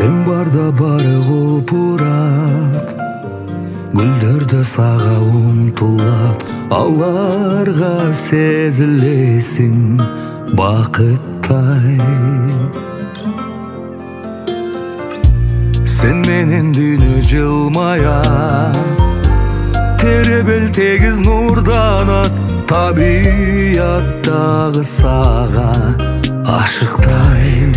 Sen barda бары кулпурат, гүлдөр да сага умтулат, аларга сезилесиң бакыттай. Sen менен дүйнө жылмая, теребел тегиз нурданат, табияттагы сага ашыктай.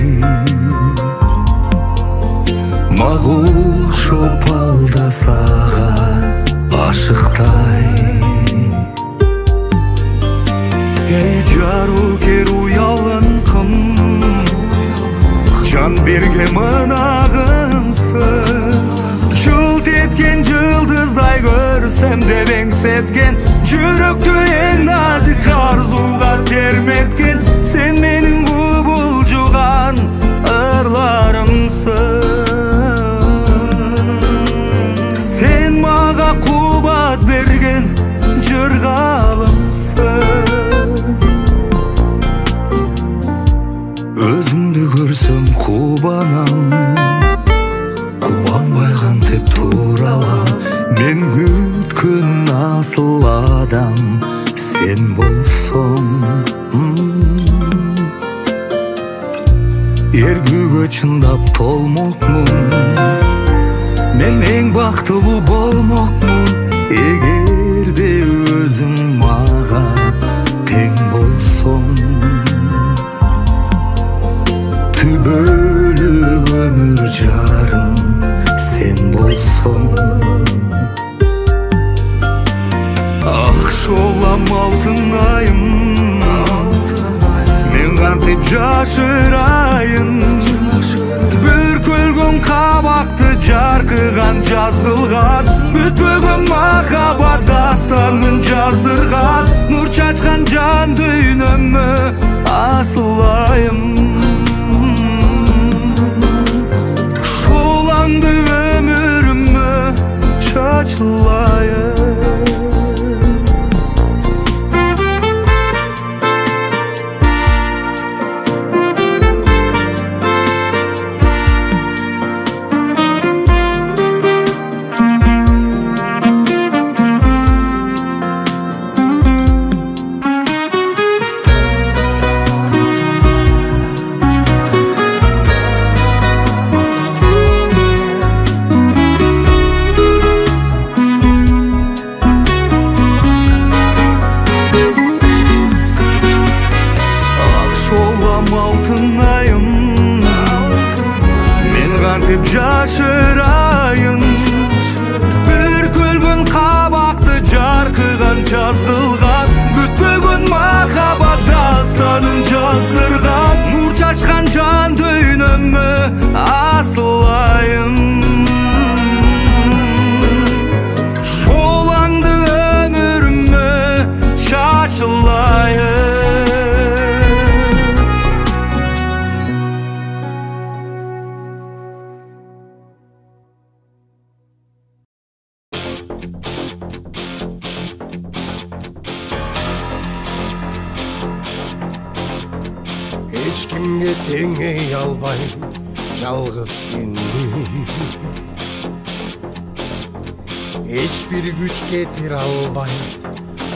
Магуш опалда сага ашыктай. Эй жару кер уялын кым, жан берген мынагынсың. Жылт еткен жылдыздай көрсем деп эңсеткен, жүрөктү эң назик арзуга терметкен, сен менин кубулжуган ырларымсың. Sen maga kubat bergen jırgalımsın. Özümdü görsem kubanam, kubanbay kantep turalam. Men kütkün asıl adam sen bolsong. Эргүүгө чындап толмокмун, мен эң бактылуу болмокмун, эгерде өзүң мага тең болсоң. Түбөлүк өмүр жарым сен болсоң. Ак шолам алтын айым, мен кантип жашырайын. Бүркөлгөн кабакты жаркыган жазгылган, бүтпөгөн махабат дастанын жаздырган, нур чачкан жан дүйнөмө асылайым. Шолаңды өмүрүмө чачылайым. Жашырайын, бүркөлгөн кабакты жаркыган жазгылган, бүтпөгөн махабат дастанын жаздырган, нур чачкан жан дүйнөмө асылайым. Шолаңды өмүрүмө чачылайым. Эч кимге теңей албайм жалгыз сени. Эч бир күч кетире албайт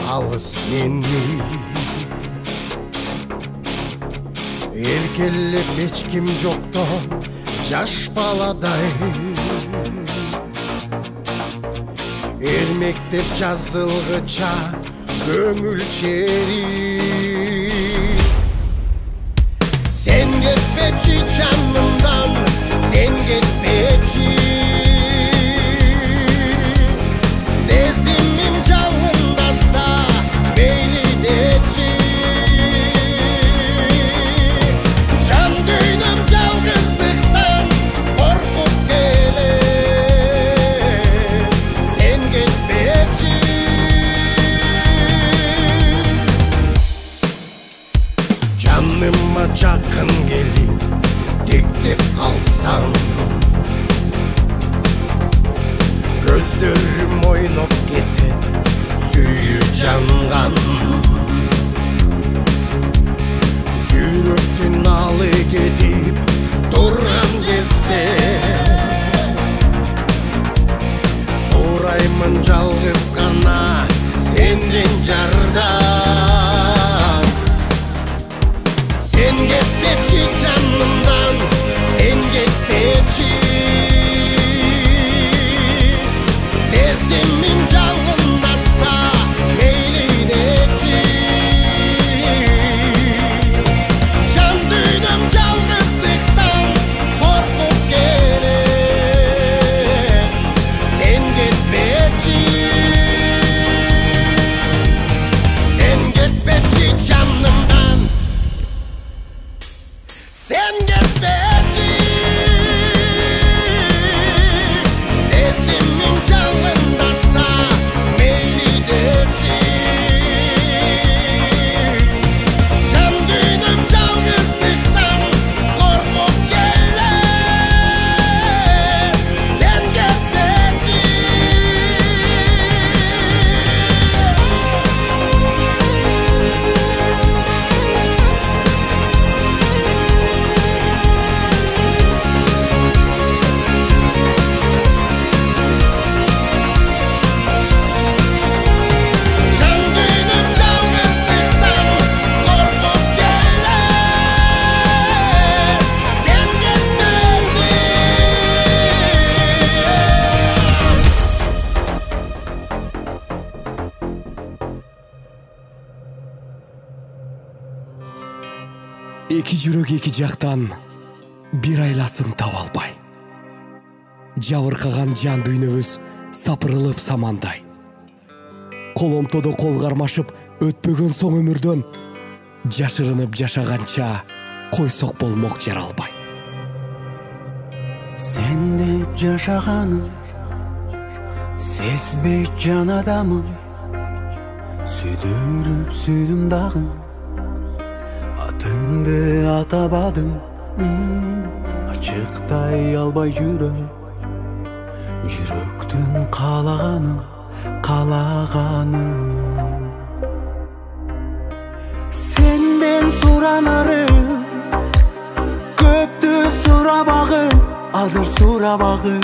алыс мени. Эркелеп эч ким жокто жаш баладай, эрмектеп жазылгыча көңүл чери. Sen gitmeci canımdan, sen gitmeci. Sezimim canımdasa beni deci. Can düğünüm yalgızlıktan korkup gelir. Sen gitmeci. Canıma çakın gelip tektep kalsam, gözlerim oynop ketip süyü cangan. Жүрөктүн алы кетип турган кезде Калган жалгыз гана сенден жардам. Sen кетпечи жанымдан, sen кетпечи. Сезимим жалындаса мейлинечи. Жан дүйнөм жалгыздыктан коркуп келет. Sen кетпечи. Sen кетпечи жанымдан. Sen кетпечи. Сезимим жалындаса мейли дечи. Жан дүйнөм жалгыздыктан коркуп келет. Sen кетпечи. Жан дүйнөм жалгыздыктан коркуп келет. Sen кетпечи. Эки жүрөк эки жактан бир айласын таба албай. Жабыркаган жан дүйнөбүз сапырылып самандай. Коломтодо кол кармашып өтпөгөн соң өмүрдөн жашырынып жашаганча койсок болмок жаралбай. Сен деп жашаганым сезбей жан адамым. Сүйдүрүп сүйдүм дагы атыңды атабадым. Ачыктай албай жүрөм жүрөктүн каалаганын. Сенден суранарым көптү сурабагын, азыр сурабагын.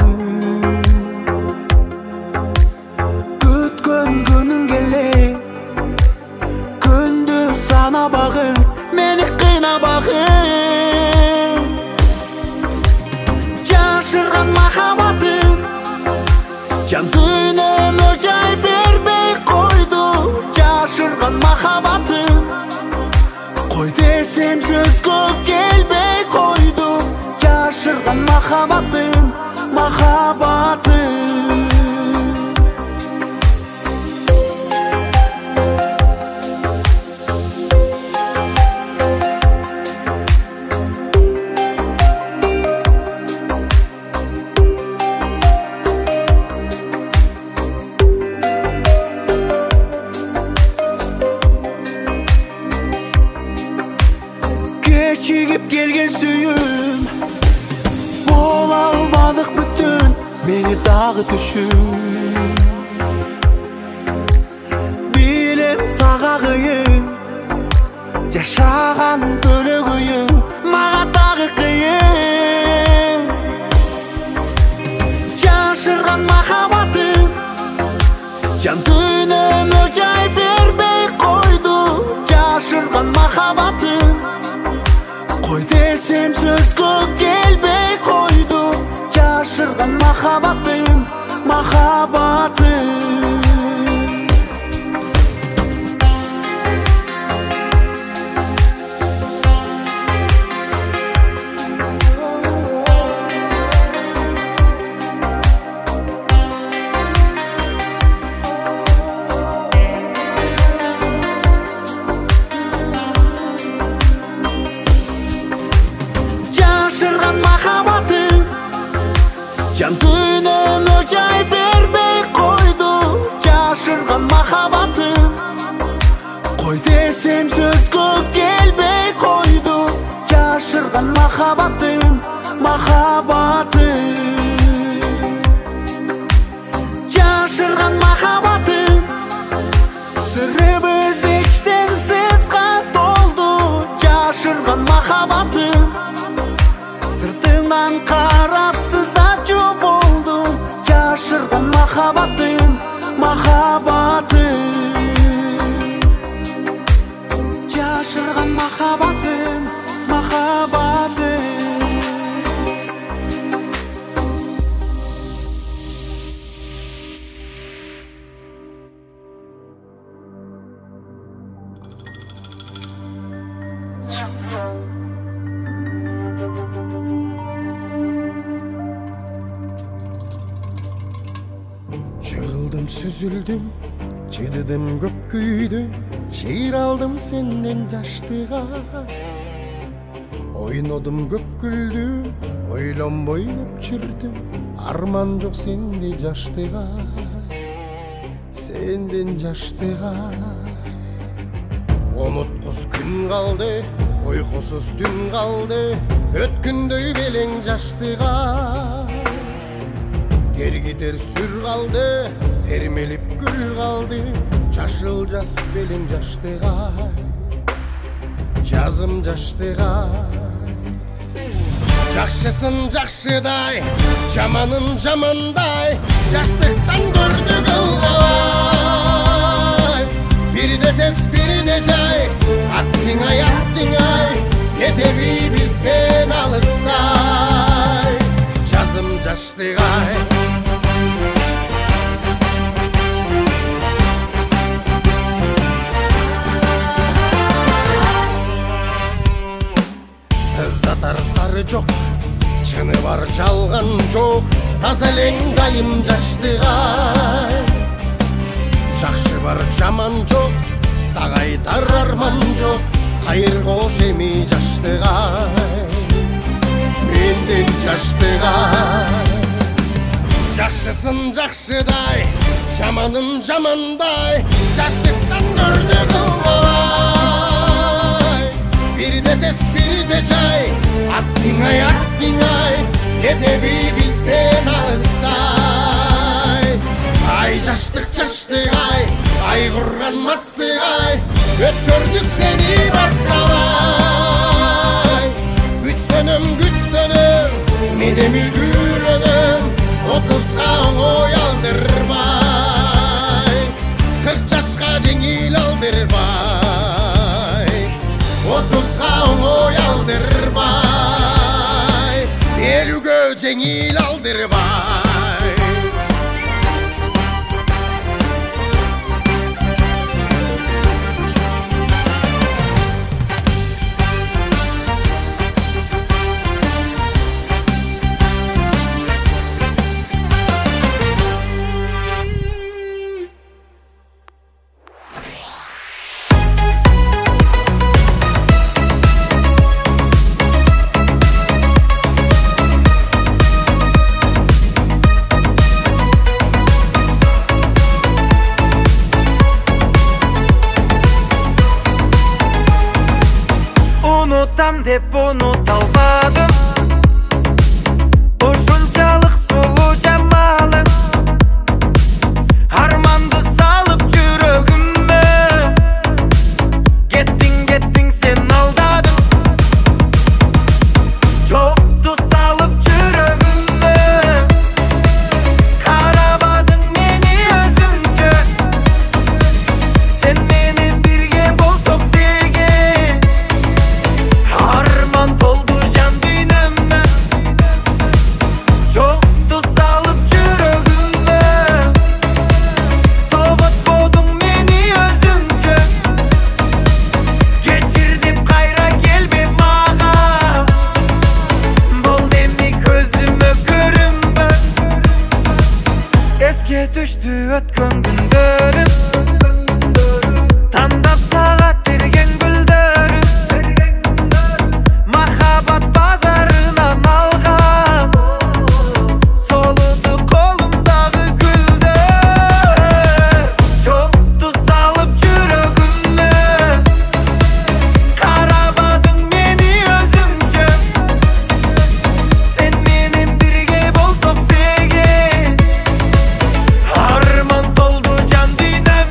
Күткөн күнүң келе күндү санабагын, мени кыйнабагын. Жашырган махаббатым жан дүйнөмө жай бербей койду. Жашырган махаббатым кой десем сөзгө келбей койду. Жашырган махаббатым, махаббатым. Кечигип келген сүйүм бола албадык бүтүн, мени дагы түшүм. Билем сага кыйын жашаган көлөгүйүм, мага дагы кыйын. Жашырган махаббатым жан дүйнөмө жай бербей койду. Жашырган махаббатым кой десем сөзгө келбей койду. Жашырган махаббатым, махаббатым. Жашырган махаббатым жан дүйнөмө жай бербей койду. Жашырган махаббатым кой десем сөзгө келбей койду. Жашырган махаббатым, махаббатым. Жашырган махаббатым сырыбыз эчтен сызга толду. Жашырган махаббатым сыртыңдан карап сыздачу болду. Жашырган махаббатым, махаббатым, жашырган махаббатым, махаббатым. Жығылдым, сүзүлдүм, чыдыдым көп күйдүм, шыйыр алдым сенден жаштыга. Ойнодум, көп күлдүм, ойлонбой көп жүрдүм, арман жок сенде жаштыга, сенден жаштыга. Уnutkuz күн қалды, ойқусыз түн қалды, өткүндөй белең жаштыга. Тергитер сүр қалды, термелип гүл қалды, жашыл жас белең жаштыга, жазым жаштыга. Жакшысын жакшыдай, жаманын жамандай, жаштыктан көрдүк ылгабай. Бирде тез, бирде жай, аттиңай, кетеби бизден алыстай, жазым жаштыгай. Сыздатар сары жок, чыны бар жалган жок, таза элең дайым жаштыгай. Жакшы бар жаман жок, сагайтар арман жок, кайыр кош эми жаштыгай, менден жаштыгай. Жакшысын жакшыдай, жаманын жамандай, жаштыктан көрдүк ылгабай. Бирде тез, бирде жай, аттиңай, кетеби бизден алыстай. Ай жаштык жаштыгай, кайгырган мастыгай, өткөрдүк сени баркабай. Күчтөнөм, мен эми күрөнөм, 30га оңой алдырбай, 40 жашка жеңил алдырбай, 30га оңой алдырбай, 50ге жеңил алдырбай. Unuttam dep unuta almadım, ушунчалык сулуу жамалың, арманды салып жүрөгүмө. Кеттиң сен алдадың, жокту салып жүрөгүмө. Карабадың мени өзүңчө, сен менен бирге болсок деген. Arman doldu can düğünüme, çoktu salıp çürüğüme. Doğutmadın beni özümce, geçirdim kayra gelme mağa. Bol demi gözüme görünme, esке düştü ötkön günlerim. Tandap sağa tergen güllerim, махаббат базарынан алгам, солуду колумдагы гүлдөр. Жокту салып жүрөгүмө, карабадың мени өзүңчө, сен менен бирге болсок деген. Арман толду жан дүйнөмө.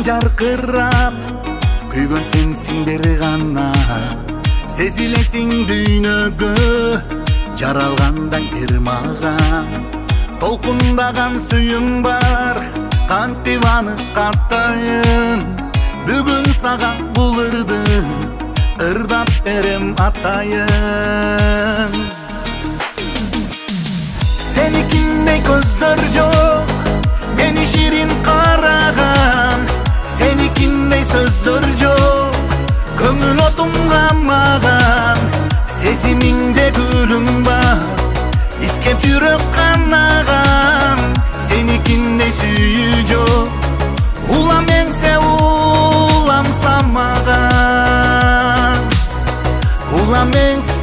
жаркырап күйгөн сенсиң бир гана сезилесиң дүйнөгө жаралгандай бир мага толкундаган сүйүм бар кантип аны каттайын бүгүн сага бул ырды ырдап берем атайын Senikindey көздөр жок мени ширин караган Senikindey сөздөр жок көңүл отум камаган сезимиңде гүлүм бар искеп жүрөк канаган Senikindey сүйүү жок улам эңсе улам самаган улам эңсе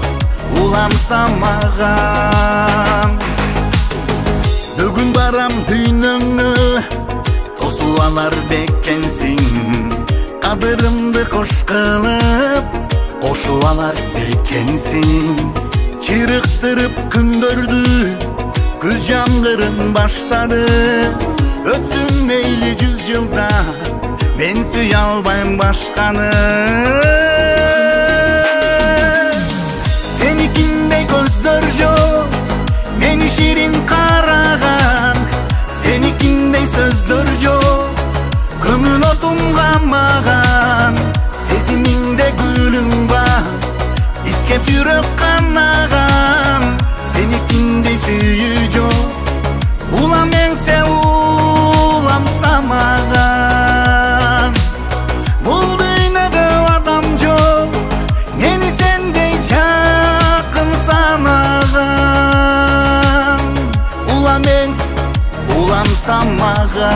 улам самаган Бүгүн барам дүйнөңө тосуп алар бекенсиң кадырымды кош кылып кошуп алар бекенсиң чырыктырып күндөрдү күз жамгырын баштады өтсүн мейли 100 жылда мен сүйө албайм башканы Senikindey көздөр жок мени ширин караган Senikindey сөздөр жок көңүл отум камаган сезимиңде гүлүм бар искеп жүрөк канаган Senikindey сүйүү жок улам эңсе улам самаган бул дүйнөдө адам жок мени сендей жакын санаган улам эңсе улам самаган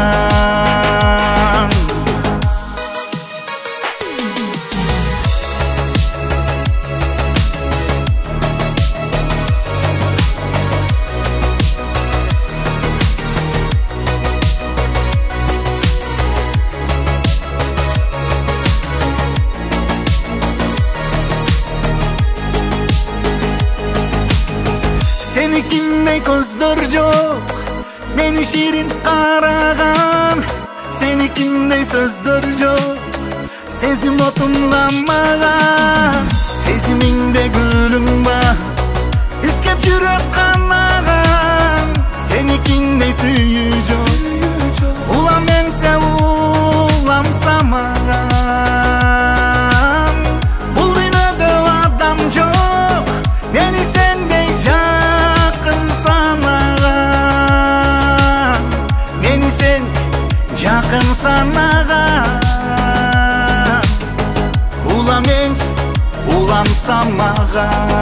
Senikindey көздөр жок мени ширин караган Senikindey сөздөр жок сезим отум камаган сезимиңде гүлүм бар искеп жүрөк канаган Senikindey сүйүү жок улам эңсе улам самаган бул дүйнөдө адам жок мени сендей жакын санаган мени сен жакын санаган улам эңсе улам самаган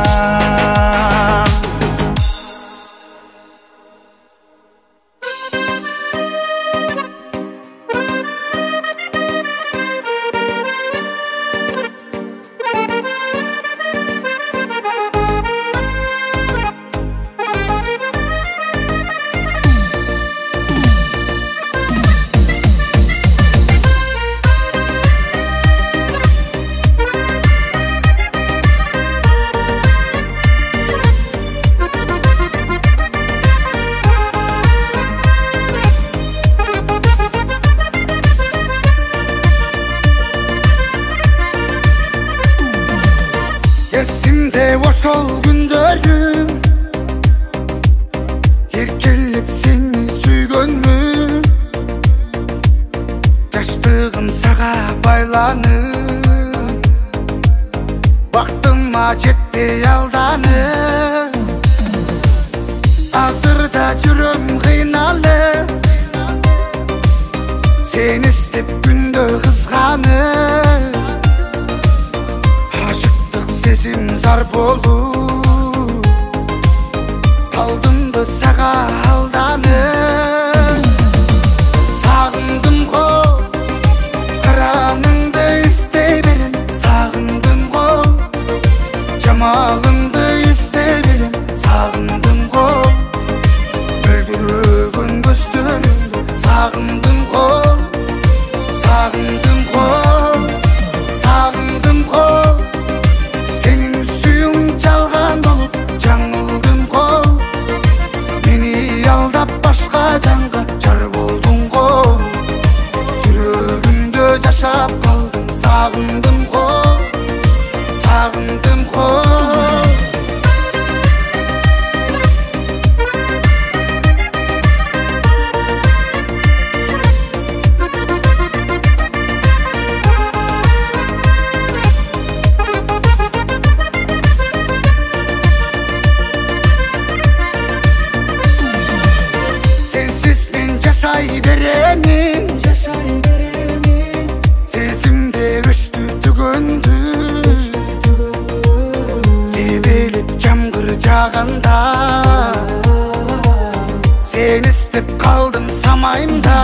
Esimde ошол күндөрүм эркелеп сени сүйгөнмүн жаштыгым сага байланып бактыма жетпей алданып азырда жүрөм кыйналып сени издеп күндө кызганып Sesim zar болуп калдымды сага алданып сагындым го караныңды издей берем сагындым го жамалыңды издей берем сагындым го мөлдүрөгөн көздөрүңдү сагындым го сагындым го сагындым го жалған болып жаңылдым ғой мені жашай беремин сезимде өчтү түгөндү себелеп жамгыр жааганда сени издеп калдым самайымда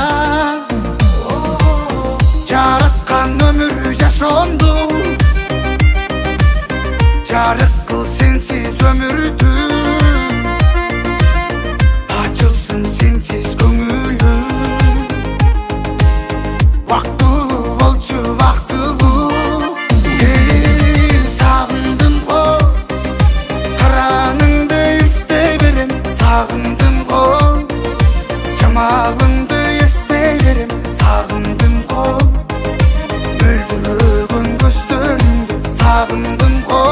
жараткан өмүр жашоомду жарык кыл сенсиз өмүрдү ачылсын сенсиз көңүлүм бактылуу болчу бактылуу сагындым го караныңды издей берем сагындым го жамалыңды эстей берем сагындым го мөлдүрөгөн көздөрүңдү сагындым го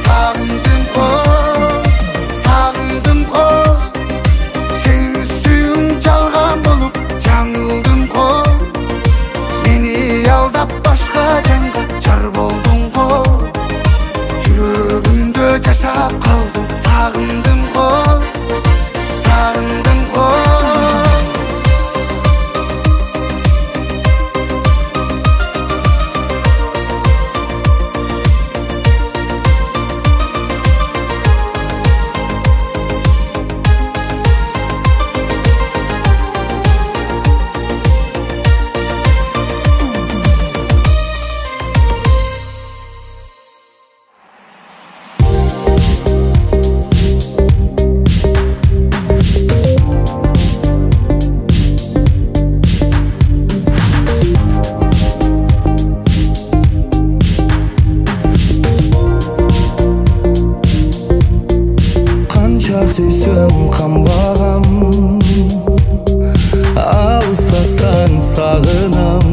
сагындым го сагындым го сенин сүйүүң жалган болуп жаңылдым го мени алдап башка жанга жар болдуң го жүрөгүмдө жашап калдым сагындым го сагындым го Сөзім қанбағам алыстасаң сағынам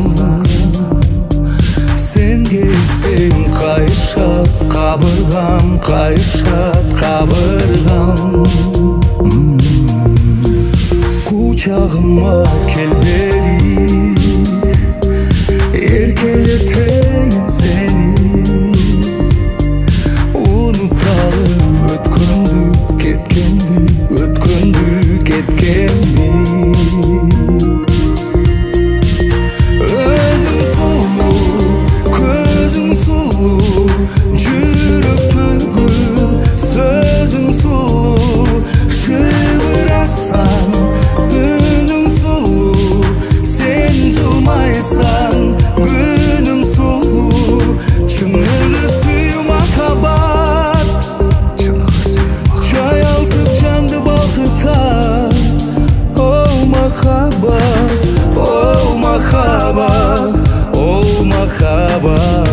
сен келсең қайшат қабырғам қайшат қабырғам құшағыма кел бері еркелетейін сені ұныталым өткенді кеткенді өзің сұлу көзің сұлу жүрек түгіл сөзің сұлу шыбырасаң үнің сұлу сен жылмайсаң күнім сұлу шынығы сүю махаббат жайалтып жанды бақытта оу махаббат оу махаббат оу махаббат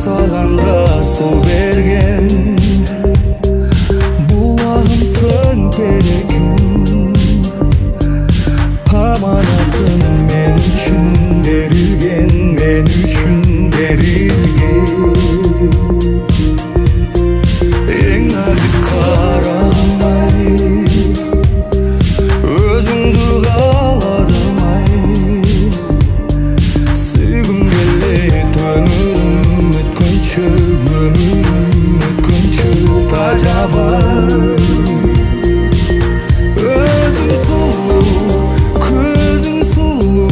сағанда су берген бұлағымсың керегім аманатым мен үшін берілген мен үшін берілген ең нәзік қарағым-ай өзіңді қаладым-ай сүйгім келеді өмірім өткінші тажабай өзің сұлу көзің сұлу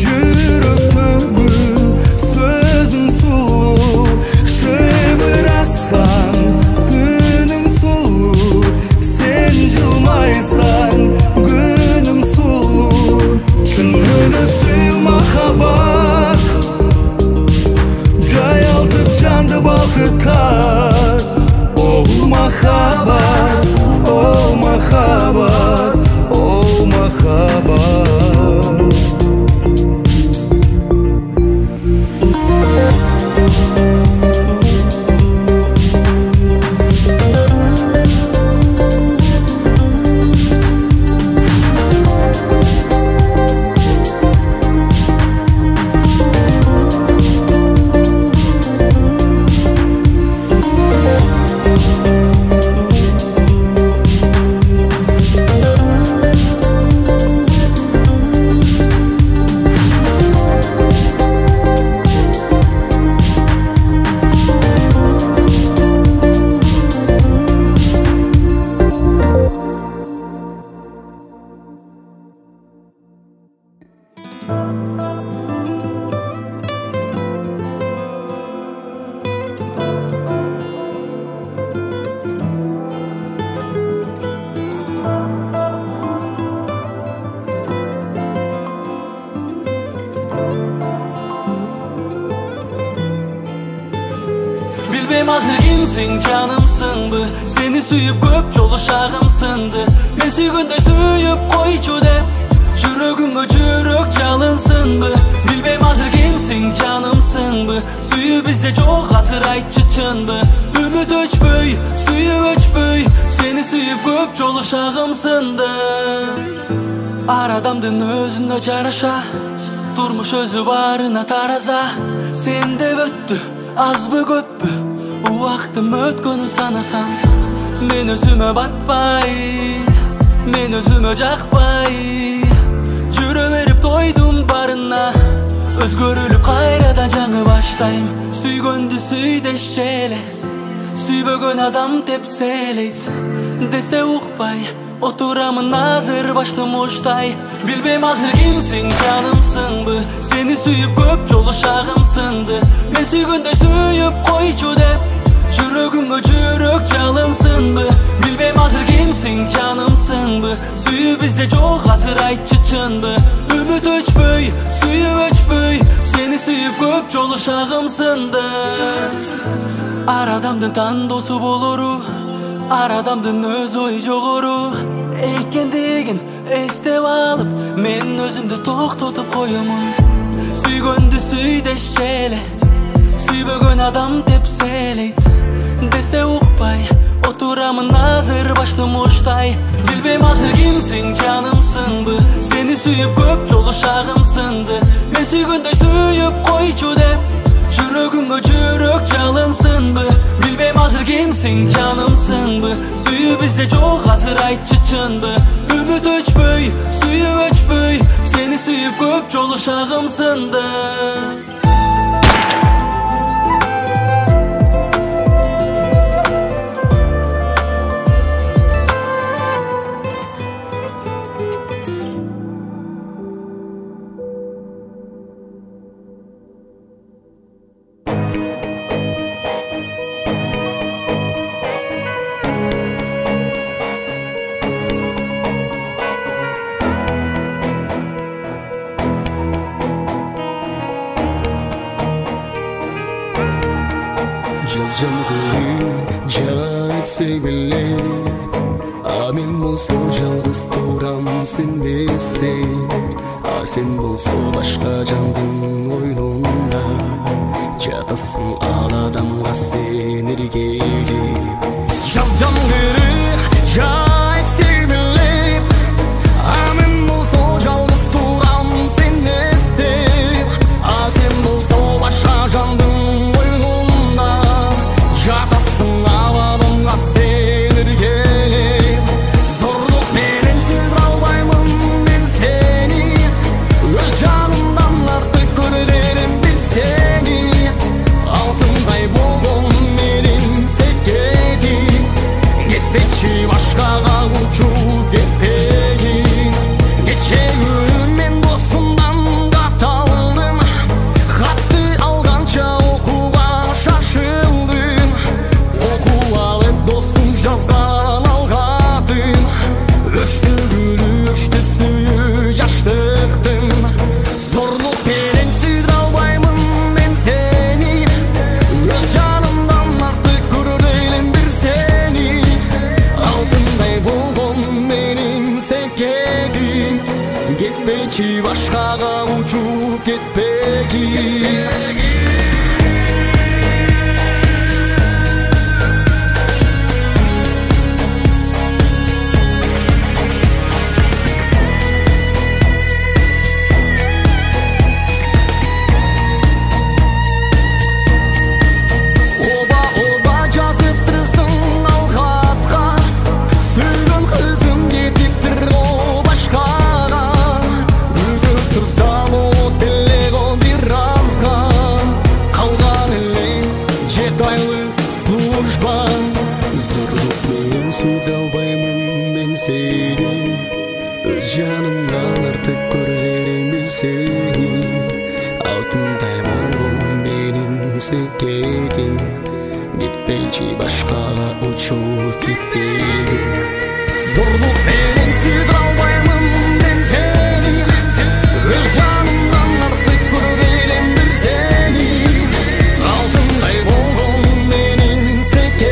жүрек түгіл сөзің сұлу шыбырасаң үнің сұлу сен жылмайсаң күнім сұлу шынығы сүю махаббат жайалтып жанды бақыттар оу махаббат оу махаббат оу махаббат kimsin, canımsın bu. Seni suyup köp jol uşağım sındı. Men süygünde suyup koyçu dep жүрөгүңө жүрөк жалынсын бы. Билбейм азыр кимсиң, жанымсың бы. Сүйүү бизде жок азыр, айтчы чынбы. Үмүт өчпөй, сүйүү өчпөй, сени сүйүп көп жол ушагым сынды. Ар адамдын өзүнө жараша, турмуш өзү барына тараза. Сенде өттү, азбы көппү, убактым өткөнү санасам. Мен өзүмө батпай, мен өзүмө жакпай, жүрө берип тойдум барына. Өзгөрүлүп кайрадан жаңы баштайм. Сүйгөндү сүй дешче эле, сүйбөгөн адам тепселейт десе укпай, отурамын азыр баштым уштай. Билбейм азыр кимсиң, жанымсыңбы. Сени сүйүп көп жол ушагым сынды. Мен сүйгөндө сүйүп койчу деп жүрөгүңө жүрөк жалынсынбы. Билбейм азыр кимсиң, жанымсыңбы. Сүйүү бизде жок азыр, айтчы чынбы. Үмүт өчпөй, сүйүү өчпөй, сени сүйүп көп жол ушагым сынды. Ар адамдын тандоосу болору, ар адамдын өз ою жогору экендигин эстеп алып, мен өзүмдү токтотуп коемун. Сүйгөндү сүй дешче эле, сүйбөгөн адам тепселейт десе укпай, отурамын азыр баштым уштай. Билбейм азыр кимсиң, жанымсыңбы. Сени сүйүп көп жол ушагым сынды. Мен сүйгөндөй сүйүп койчу деп жүрөгүңө жүрөк жалынсынбы. Билбейм азыр кимсиң, жанымсыңбы. Сүйүү бизде жок азыр, айтчы чынбы. Үмүт өчпөй, сүйүү өчпөй, сени сүйүп көп жол ушагым сынды. Жаз жамгыры жайт сегиле, а мен болсо жалгыз турам сенбестен. А сен болсо башка жандын ойнунда жатасың, ал адамга сен эргелеп. Жаз жамгыры жайт сегиле, а мен болсо жалгыз турам сенбестен. А сен болсо башка жандын жатасың, ал адамга сен эргелеп. Зорлук менен сүйдүрө албаймын мен сени, өз жанымдан артык көрөрүм билсени. Алтындай болгон менин секетим, кетпечи башкага учуп кетпейин. Кече күнү мен досумдан кат алдым, катты алганча окууга шашылдым. Dostum жаздан алгадым, өчтү гүлү, өчтү сүйүү жаштыктым. Зорлук менен сүйдүрө албаймын мен сени, өз жанымдан артык көрөр элем бир сени. Алтындай болгон менин секетим, кетпечи башкага учуп кетпегин. Сүйдүрө албаймын мен сени, өз жанымдан артык көрөрүм билсени. Алтындай болгон менин секетим, кетпейчи башкага учуп кетпегин. Зорлук менен сүйдүрө албаймын мен сени, өз жанымдан артык көрөрүм бир сени. Алтындай болгон менин секетим,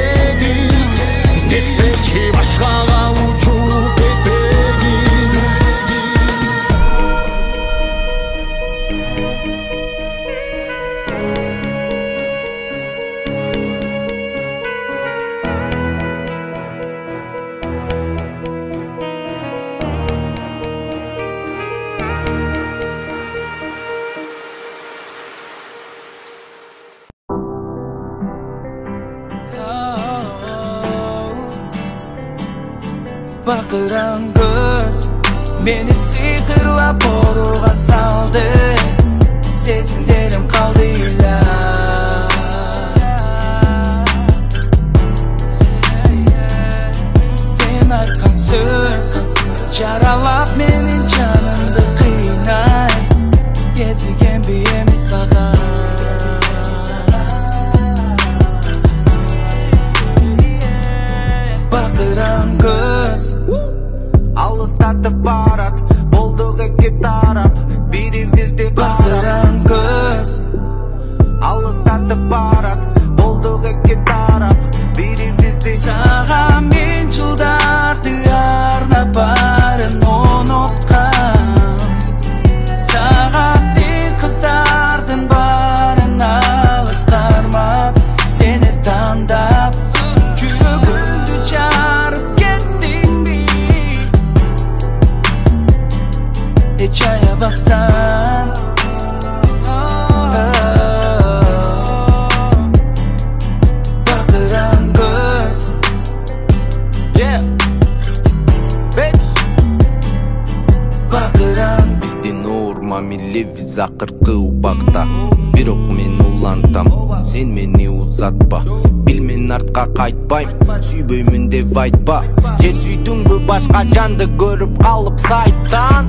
Bakıran göz beni sihirlap oruğa saldı. Sezimlerim kaldı illa. Sen arkan söz jaralap menin canımdı kıynay. Gezegen biyemi sağa. Bakıran göz alыстатып барат, болдук эки тарап, бирибизди Bakıran göz alыстатып барат, болдук эки тарап, бирибизди. Сага мен жылдарды арнап барын уnuткан. Сага тең кыздардын барын алыс кармап, сени тандап, жүрөгүмдү жарып кеттиңби? Hiç ayabastan Bakıran göz. Yeah bitch. Bakıran биздин уурма милебиз акыркы убакта. Бирок мен улантам, сен мени узатпа. Билмен артка кайтпайм, сүйбөймүн деп айтпа. Же сүйдүңбү башка жанды көрүп калып сайттан?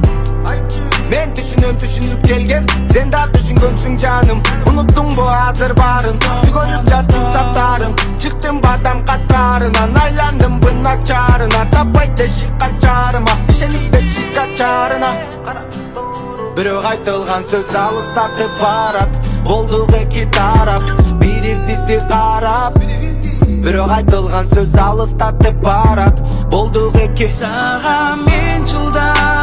Мен түшүнүп келген, сен да түшүнгөнсүң жаным. Унуттуңбу азыр барын, түгөнүп жаздың саптарым. Чыктым бадам каттарынан, айландым бынакчарына. Таппайт дешик качарыма, ишенип дешик качарына. Бирок айтылган сөз алыстатып барат, болдук эки тарап, бирибизди карап. Бирок айтылган сөз алыстатып барат, болдук эки. Сага мен жылдар